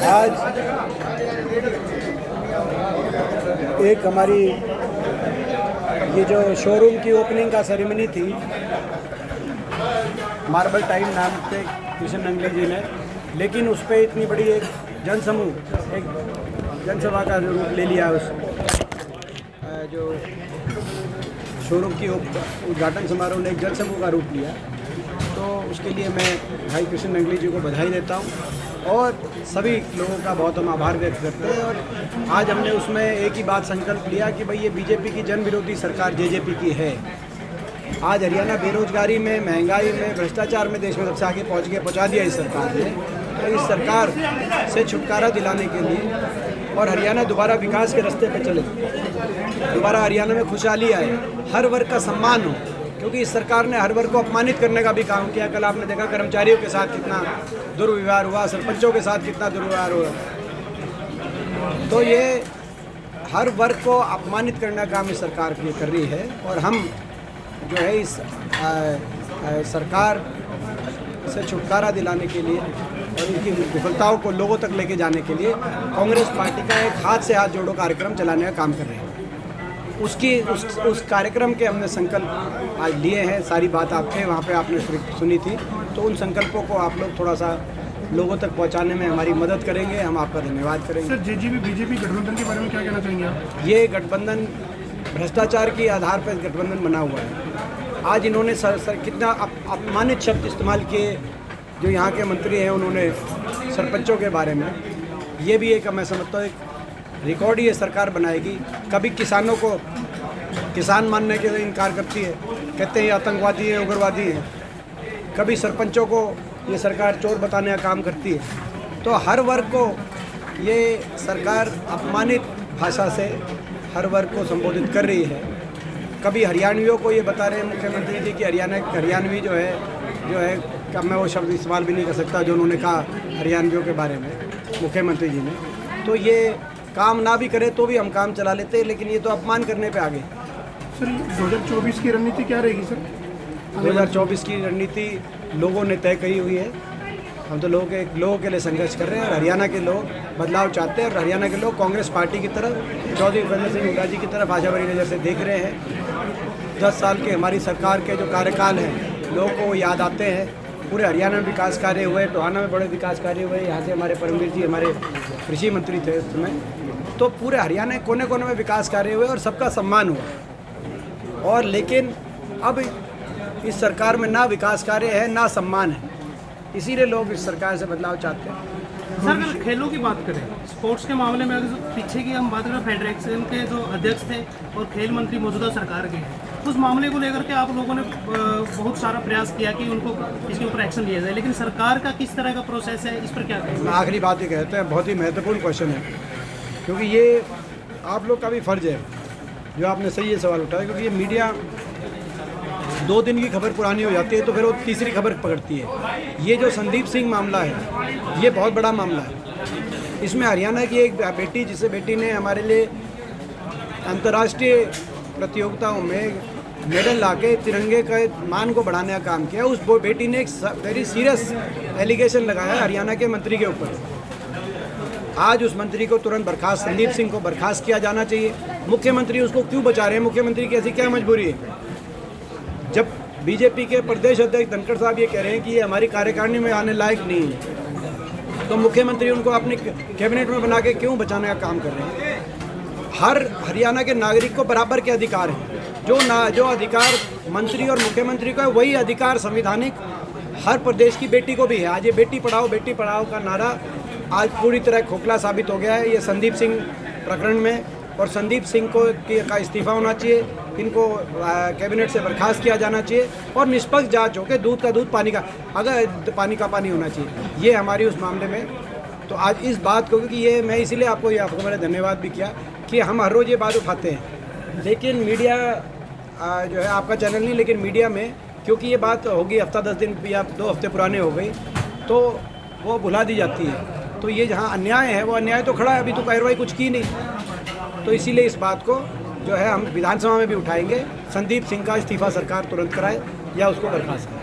आज एक हमारी ये जो शोरूम की ओपनिंग का सेरेमनी थी, मार्बल टाइम नाम पे किशन नंगले जी ने, लेकिन उस पर इतनी बड़ी एक जनसमूह, एक जनसभा का रूप ले लिया। उस जो शोरूम की उद्घाटन समारोह ने एक जनसमूह का रूप लिया, तो उसके लिए मैं भाई किशन नंगले जी को बधाई देता हूँ और सभी लोगों का बहुत हम आभार व्यक्त करते हैं। और आज हमने उसमें एक ही बात संकल्प लिया कि भाई ये बीजेपी की जन विरोधी सरकार जेजेपी की है। आज हरियाणा बेरोजगारी में, महंगाई में, भ्रष्टाचार में देश में सबसे आगे पहुंचा दिया इस सरकार ने। तो इस सरकार से छुटकारा दिलाने के लिए और हरियाणा दोबारा विकास के रास्ते पे चले, दोबारा हरियाणा में खुशहाली आए, हर वर्ग का सम्मान हो, क्योंकि इस सरकार ने हर वर्ग को अपमानित करने का भी काम किया। कल आपने देखा कर्मचारियों के साथ कितना दुर्व्यवहार हुआ, सरपंचों के साथ कितना दुर्व्यवहार हुआ। तो ये हर वर्ग को अपमानित करने का काम इस सरकार की कर रही है। और हम जो है इस सरकार से छुटकारा दिलाने के लिए और इनकी विफलताओं को लोगों तक लेके जाने के लिए कांग्रेस पार्टी का एक हाथ से हाथ जोड़ो कार्यक्रम चलाने का काम कर रहे हैं। उस कार्यक्रम के हमने संकल्प आज लिए हैं। सारी बात आप थे वहाँ पे, आपने सुनी थी, तो उन संकल्पों को आप लोग थोड़ा सा लोगों तक पहुँचाने में हमारी मदद करेंगे, हम आपका धन्यवाद करेंगे। सर, जेजेपी बीजेपी गठबंधन के बारे में क्या कहना चाहेंगे आप? ये गठबंधन भ्रष्टाचार के आधार पर गठबंधन बना हुआ है। आज इन्होंने कितना अपमानित शब्द इस्तेमाल किए जो यहाँ के मंत्री हैं, उन्होंने सरपंचों के बारे में। ये भी एक, मैं समझता हूँ, एक रिकॉर्ड ही ये सरकार बनाएगी। कभी किसानों को किसान मानने के लिए इनकार करती है, कहते हैं ये आतंकवादी हैं, उग्रवादी हैं। कभी सरपंचों को ये सरकार चोर बताने का काम करती है। तो हर वर्ग को ये सरकार अपमानित भाषा से हर वर्ग को संबोधित कर रही है। कभी हरियाणवियों को ये बता रहे हैं मुख्यमंत्री जी कि हरियाणवी जो है कब मैं वो शब्द इस्तेमाल भी नहीं कर सकता जो उन्होंने कहा हरियाणवियों के बारे में मुख्यमंत्री जी ने। तो ये काम ना भी करे तो भी हम काम चला लेते हैं, लेकिन ये तो अपमान करने पे आ गए। सर, 2024 की रणनीति क्या रहेगी सर? 2024 की रणनीति लोगों ने तय करी हुई है। हम तो लोगों के लिए संघर्ष कर रहे हैं और हरियाणा के लोग बदलाव चाहते हैं। और हरियाणा के लोग कांग्रेस पार्टी की तरफ, चौधरी भूपेंद्र सिंह हुड्डा जी की तरफ आशा भरी नज़र से देख रहे हैं। 10 साल के हमारी सरकार के जो कार्यकाल हैं, लोगों को याद आते हैं। पूरे हरियाणा में विकास कार्य हुए, टोहाना में बड़े विकास कार्य हुए। यहाँ से हमारे परमवीर जी हमारे कृषि मंत्री थे उस समय। तो पूरे हरियाणा कोने कोने में विकास कार्य हुए और सबका सम्मान हुआ। और लेकिन अब इस सरकार में ना विकास कार्य है ना सम्मान है, इसीलिए लोग इस सरकार से बदलाव चाहते हैं। सर, अगर खेलों की बात करें, स्पोर्ट्स के मामले में अगर पीछे की हम बात करें, फेडरेशन के जो अध्यक्ष थे और खेल मंत्री मौजूदा सरकार के हैं, उस मामले को लेकर के आप लोगों ने बहुत सारा प्रयास किया कि उनको इसके ऊपर एक्शन लिया जाए, लेकिन सरकार का किस तरह का प्रोसेस है, इस पर क्या कहें? आखिरी बात ये कहते हैं, बहुत ही महत्वपूर्ण क्वेश्चन है, क्योंकि ये आप लोग का भी फर्ज है जो आपने सही ये सवाल उठाया। क्योंकि ये मीडिया 2 दिन की खबर पुरानी हो जाती है तो फिर वो तीसरी खबर पकड़ती है। ये जो संदीप सिंह मामला है, ये बहुत बड़ा मामला है। इसमें हरियाणा की एक बेटी, जिसे बेटी ने हमारे लिए अंतर्राष्ट्रीय प्रतियोगिताओं में मेडल लाके तिरंगे का मान को बढ़ाने का काम किया। उस बेटी ने एक वेरी सीरियस एलिगेशन लगाया हरियाणा के मंत्री के ऊपर। आज उस मंत्री को तुरंत बर्खास्त, संदीप सिंह को बर्खास्त किया जाना चाहिए। मुख्यमंत्री उसको क्यों बचा रहे हैं? मुख्यमंत्री की ऐसी क्या मजबूरी है? जब बीजेपी के प्रदेश अध्यक्ष धनखड़ साहब ये कह रहे हैं कि ये हमारी कार्यकारिणी में आने लायक नहीं है, तो मुख्यमंत्री उनको अपने कैबिनेट में बना के क्यों बचाने का काम कर रहे हैं? हर हरियाणा के नागरिक को बराबर के अधिकार हैं। जो अधिकार मंत्री और मुख्यमंत्री को है, वही अधिकार संवैधानिक हर प्रदेश की बेटी को भी है। आज ये बेटी पढ़ाओ का नारा आज पूरी तरह खोखला साबित हो गया है ये संदीप सिंह प्रकरण में। और संदीप सिंह का इस्तीफा होना चाहिए, इनको कैबिनेट से बर्खास्त किया जाना चाहिए और निष्पक्ष जांच हो के दूध का दूध, पानी का पानी होना चाहिए। ये हमारी उस मामले में। तो आज इस बात को, क्योंकि ये मैं इसीलिए आपको मैंने धन्यवाद भी किया कि हम हर रोज़ ये बात उठाते हैं, लेकिन मीडिया जो है, आपका चैनल नहीं, लेकिन मीडिया में, क्योंकि ये बात होगी हफ्ता 10 दिन या 2 हफ्ते पुराने हो गई, तो वो भुला दी जाती है। तो ये जहाँ अन्याय है, वो अन्याय तो खड़ा है, अभी तो कार्रवाई कुछ की नहीं। तो इसीलिए इस बात को जो है हम विधानसभा में भी उठाएंगे। संदीप सिंह का इस्तीफा सरकार तुरंत कराए या उसको बर्खास्त करे।